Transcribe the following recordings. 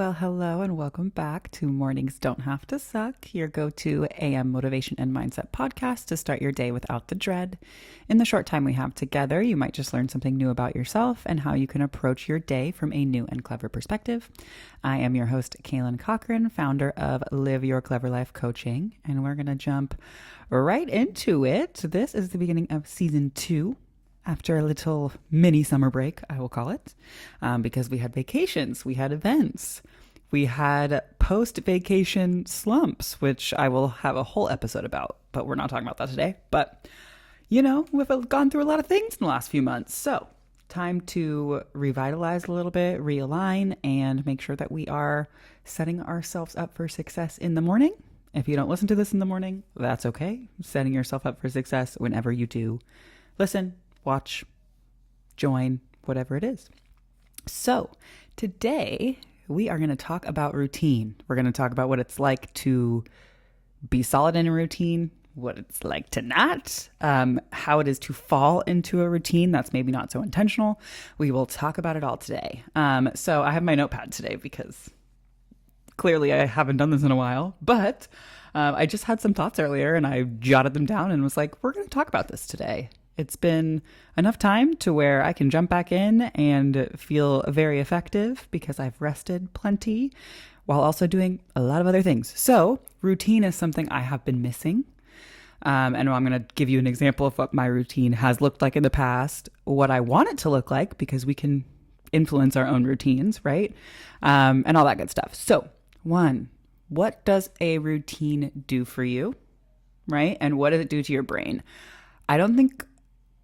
Well, hello and welcome back to Mornings Don't Have to Suck, your go-to AM motivation and mindset podcast to start your day without the dread. In the short time we have together, you might just learn something new about yourself and how you can approach your day from a new and clever perspective. I am your host, Kaylin Cochran, founder of Live Your Clever Life Coaching, and we're going to jump right into it. This is the beginning of season 2. After a little mini summer break, I will call it, because we had vacations, we had events, we had post-vacation slumps, which I will have a whole episode about, but we're not talking about that today. But, we've gone through a lot of things in the last few months. So time to revitalize a little bit, realign, and make sure that we are setting ourselves up for success in the morning. If you don't listen to this in the morning, that's okay. Setting yourself up for success whenever you do listen, watch, join, whatever it is. So today we are going to talk about routine. We're going to talk about what it's like to be solid in a routine, what it's like to not, how it is to fall into a routine that's maybe not so intentional. We will talk about it all today. So I have my notepad today because clearly I haven't done this in a while, but I just had some thoughts earlier and I jotted them down and was like, we're going to talk about this today. It's been enough time to where I can jump back in and feel very effective because I've rested plenty while also doing a lot of other things. So routine is something I have been missing. And I'm going to give you an example of what my routine has looked like in the past, what I want it to look like, because we can influence our own routines, right? And all that good stuff. So 1, what does a routine do for you, right? And what does it do to your brain? I don't think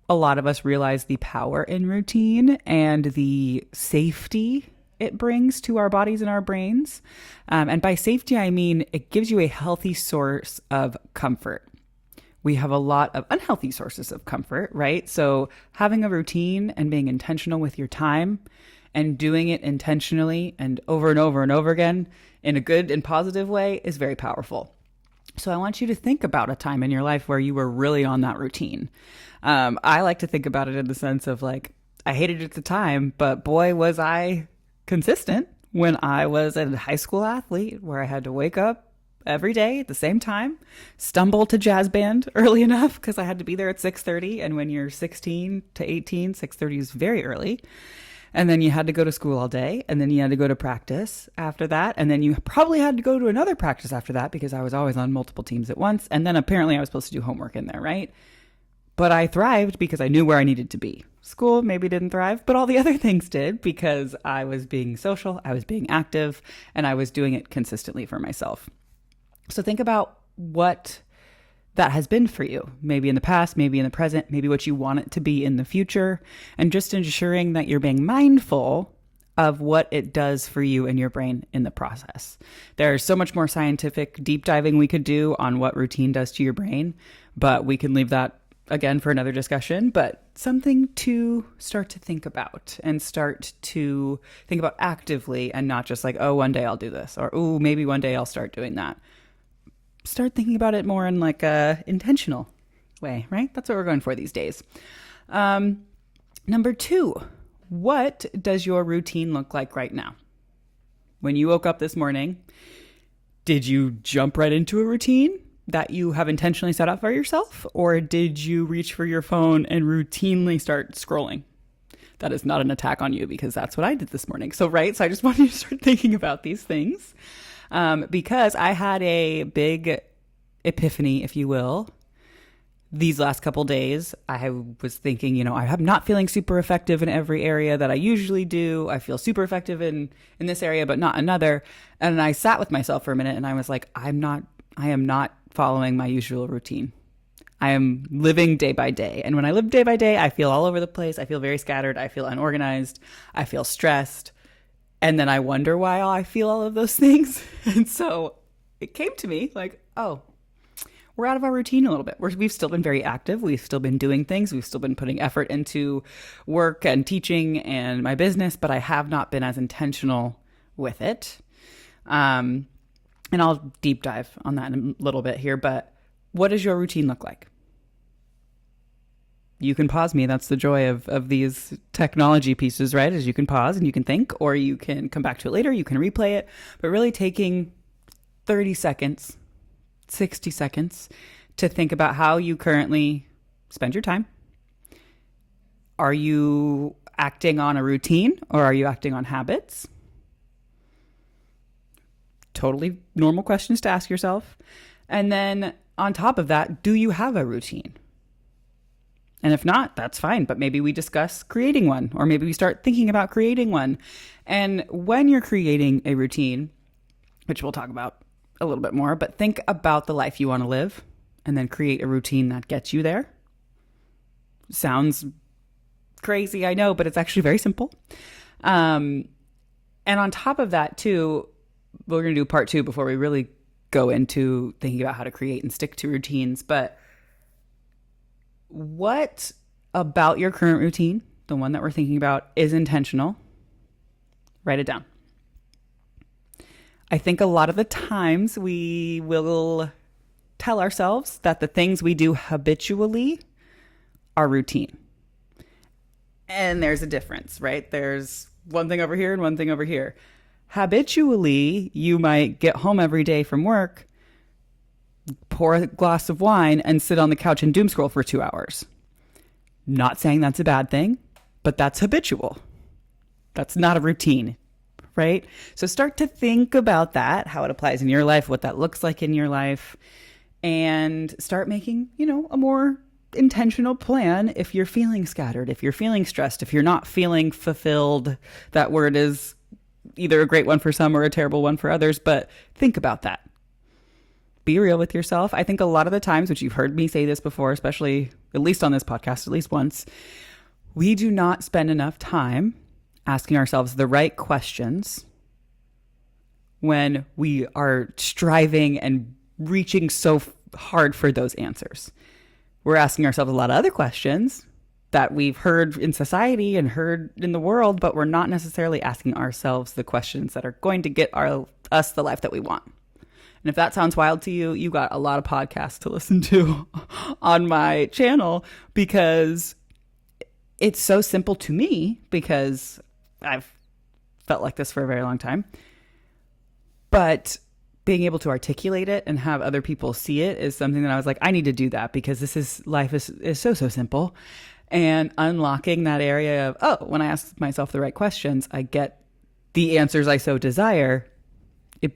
a lot of us realize the power in routine and the safety it brings to our bodies and our brains. And by safety, I mean it gives you a healthy source of comfort. We have a lot of unhealthy sources of comfort, right? So having a routine and being intentional with your time and doing it intentionally and over and over again in a good and positive way is very powerful. So I want you to think about a time in your life where you were really on that routine. I like to think about it in the sense of like, I hated it at the time, but boy, was I consistent when I was a high school athlete where I had to wake up every day at the same time, stumble to jazz band early enough because I had to be there at 6:30. And when you're 16 to 18, 6:30 is very early. And then you had to go to school all day, and then you had to go to practice after that. And then you probably had to go to another practice after that because I was always on multiple teams at once. And then apparently I was supposed to do homework in there, right? But I thrived because I knew where I needed to be. School maybe didn't thrive, but all the other things did because I was being social, I was being active, and I was doing it consistently for myself. So think about what that has been for you, maybe in the past, maybe in the present, maybe what you want it to be in the future, and just ensuring that you're being mindful of what it does for you and your brain in the process. There's so much more scientific deep diving we could do on what routine does to your brain, but we can leave that again for another discussion, but something to start to think about and start to think about actively and not just like, oh, one day I'll do this, or, oh, maybe one day I'll start doing that. Start thinking about it more in like a intentional way, right? That's what we're going for these days. Number 2, what does your routine look like right now? When you woke up this morning, did you jump right into a routine that you have intentionally set up for yourself? Or did you reach for your phone and routinely start scrolling? That is not an attack on you because that's what I did this morning. So I just want you to start thinking about these things. Because I had a big epiphany, if you will, these last couple days. I was thinking, I'm not feeling super effective in every area that I usually do. I feel super effective in this area, but not another. And I sat with myself for a minute and I was like, I am not following my usual routine. I am living day by day. And when I live day by day, I feel all over the place. I feel very scattered. I feel unorganized. I feel stressed. And then I wonder why I feel all of those things. And so it came to me like, oh, we're out of our routine a little bit. We've still been very active. We've still been doing things. We've still been putting effort into work and teaching and my business, but I have not been as intentional with it. And I'll deep dive on that in a little bit here, but what does your routine look like? you can pause me. That's the joy of these technology pieces, right? Is you can pause and you can think, or you can come back to it later. You can replay it, but really taking 30 seconds, 60 seconds to think about how you currently spend your time. Are you acting on a routine or are you acting on habits? Totally normal questions to ask yourself. And then on top of that, do you have a routine? And if not, that's fine. But maybe we discuss creating one, or maybe we start thinking about creating one. And when you're creating a routine, which we'll talk about a little bit more, but think about the life you want to live and then create a routine that gets you there. Sounds crazy, I know, but it's actually very simple. And on top of that, too, we're going to do part 2 before we really go into thinking about how to create and stick to routines. But what about your current routine, the one that we're thinking about, is intentional? Write it down. I think a lot of the times we will tell ourselves that the things we do habitually are routine. And there's a difference, right? There's one thing over here and one thing over here. Habitually, you might get home every day from work, pour a glass of wine, and sit on the couch and doom scroll for 2 hours. Not saying that's a bad thing, but that's habitual. That's not a routine, right? So start to think about that, how it applies in your life, what that looks like in your life, and start making, a more intentional plan if you're feeling scattered, if you're feeling stressed, if you're not feeling fulfilled. That word is either a great one for some or a terrible one for others, but think about that. Be real with yourself. I think a lot of the times, which you've heard me say this before, especially at least on this podcast, at least once, we do not spend enough time asking ourselves the right questions when we are striving and reaching so hard for those answers. We're asking ourselves a lot of other questions that we've heard in society and heard in the world, but we're not necessarily asking ourselves the questions that are going to get us the life that we want. And if that sounds wild to you, you got a lot of podcasts to listen to on my channel, because it's so simple to me, because I've felt like this for a very long time. But being able to articulate it and have other people see it is something that I was like, I need to do that, because life is so simple. And unlocking that area of, when I ask myself the right questions, I get the answers I so desire. It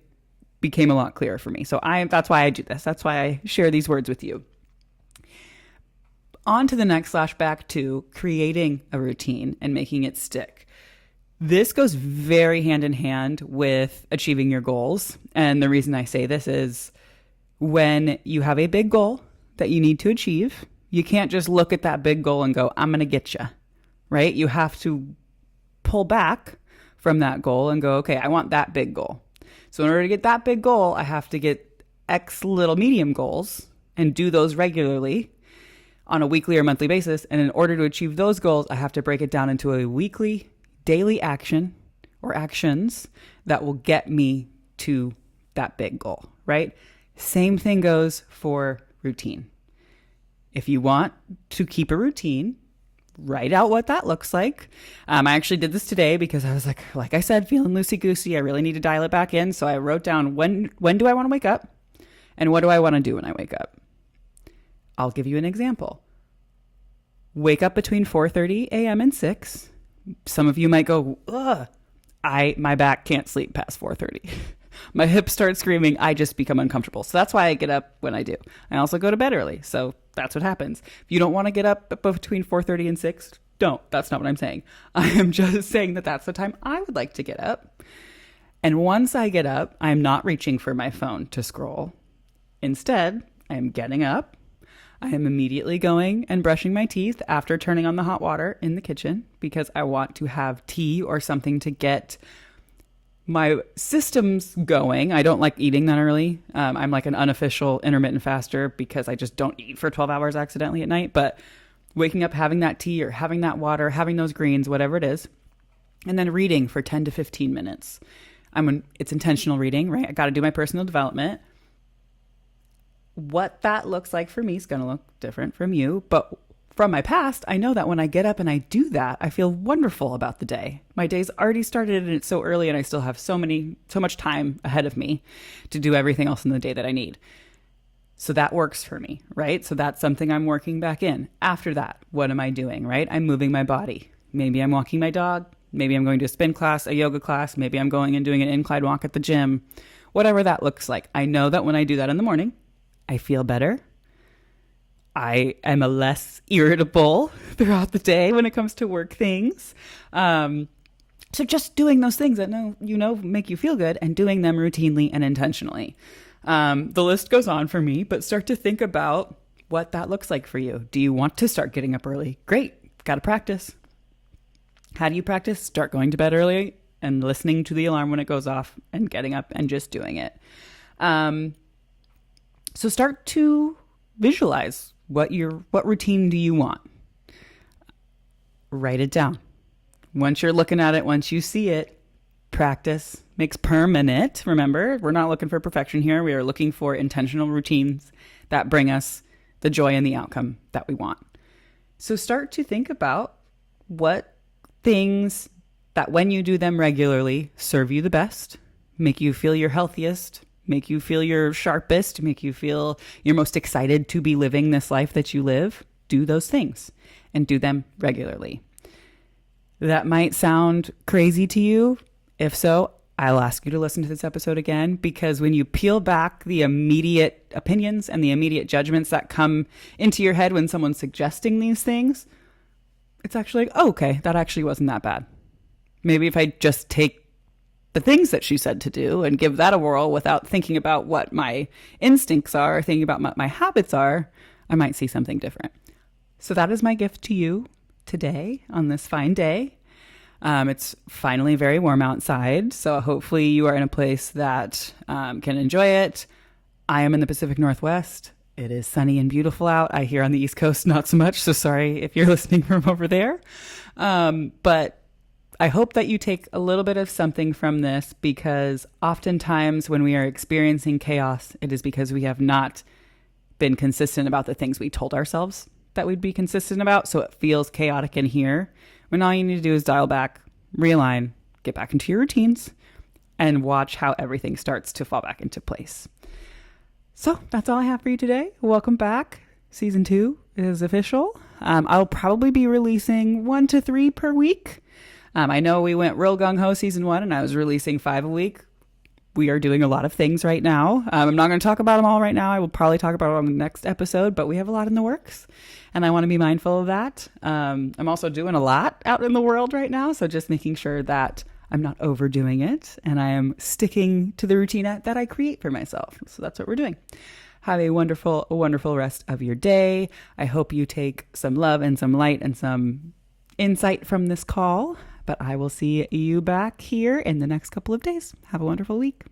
became a lot clearer for me. So that's why I do this. That's why I share these words with you. On to the next back to creating a routine and making it stick. This goes very hand in hand with achieving your goals. And the reason I say this is when you have a big goal that you need to achieve, you can't just look at that big goal and go, I'm going to get you, right? You have to pull back from that goal and go, okay, I want that big goal. So in order to get that big goal, I have to get X little medium goals and do those regularly on a weekly or monthly basis. And in order to achieve those goals, I have to break it down into a weekly, daily action or actions that will get me to that big goal, right? Same thing goes for routine. If you want to keep a routine, write out what that looks like. I actually did this today because I was like I said, feeling loosey-goosey. I really need to dial it back in. So I wrote down when do I want to wake up and what do I want to do when I wake up? I'll give you an example. Wake up between 4:30 a.m. and 6. Some of you might go, ugh, my back can't sleep past 4:30. My hips start screaming. I just become uncomfortable. So that's why I get up when I do. I also go to bed early. So that's what happens. If you don't want to get up between 4:30 and 6, don't. That's not what I'm saying. I am just saying that that's the time I would like to get up. And once I get up, I'm not reaching for my phone to scroll. Instead, I am getting up. I am immediately going and brushing my teeth after turning on the hot water in the kitchen, because I want to have tea or something to get my systems going. I don't like eating that early. I'm like an unofficial intermittent faster because I just don't eat for 12 hours accidentally at night. But waking up, having that tea or having that water, having those greens, whatever it is, and then reading for 10 to 15 minutes. It's intentional reading, right? I got to do my personal development. What that looks like for me is going to look different from you. But from my past, I know that when I get up and I do that, I feel wonderful about the day. My day's already started and it's so early and I still have so much time ahead of me to do everything else in the day that I need. So that works for me, right? So that's something I'm working back in. After that, what am I doing, right? I'm moving my body. Maybe I'm walking my dog. Maybe I'm going to a spin class, a yoga class. Maybe I'm going and doing an incline walk at the gym. Whatever that looks like. I know that when I do that in the morning, I feel better. I am a less irritable throughout the day when it comes to work things. So just doing those things that make you feel good and doing them routinely and intentionally. The list goes on for me, but start to think about what that looks like for you. Do you want to start getting up early? Great. Got to practice. How do you practice? Start going to bed early and listening to the alarm when it goes off and getting up and just doing it. So start to visualize what routine do you want? Write it down. Once you're looking at it, once you see it, practice makes permanent. Remember, we're not looking for perfection here. We are looking for intentional routines that bring us the joy and the outcome that we want. So start to think about what things that when you do them regularly serve you the best, make you feel your healthiest, make you feel your sharpest, make you feel you're most excited to be living this life that you live. Do those things and do them regularly. That might sound crazy to you. If so, I'll ask you to listen to this episode again, because when you peel back the immediate opinions and the immediate judgments that come into your head when someone's suggesting these things, it's actually like, oh, okay, that actually wasn't that bad. Maybe if I just take the things that she said to do and give that a whirl without thinking about what my instincts are, or thinking about what my habits are, I might see something different. So that is my gift to you today on this fine day. It's finally very warm outside, so hopefully you are in a place that can enjoy it. I am in the Pacific Northwest. It is sunny and beautiful out. I hear on the East Coast, not so much, so sorry if you're listening from over there. But I hope that you take a little bit of something from this, because oftentimes when we are experiencing chaos, it is because we have not been consistent about the things we told ourselves that we'd be consistent about. So it feels chaotic in here, when all you need to do is dial back, realign, get back into your routines, and watch how everything starts to fall back into place. So that's all I have for you today. Welcome back. Season 2 is official. I'll probably be releasing 1 to 3 per week. I know we went real gung-ho season 1 and I was releasing 5 a week. We are doing a lot of things right now. I'm not going to talk about them all right now. I will probably talk about it on the next episode, but we have a lot in the works and I want to be mindful of that. I'm also doing a lot out in the world right now, so just making sure that I'm not overdoing it and I am sticking to the routine that I create for myself. So that's what we're doing. Have a wonderful, wonderful rest of your day. I hope you take some love and some light and some insight from this call, but I will see you back here in the next couple of days. Have a wonderful week.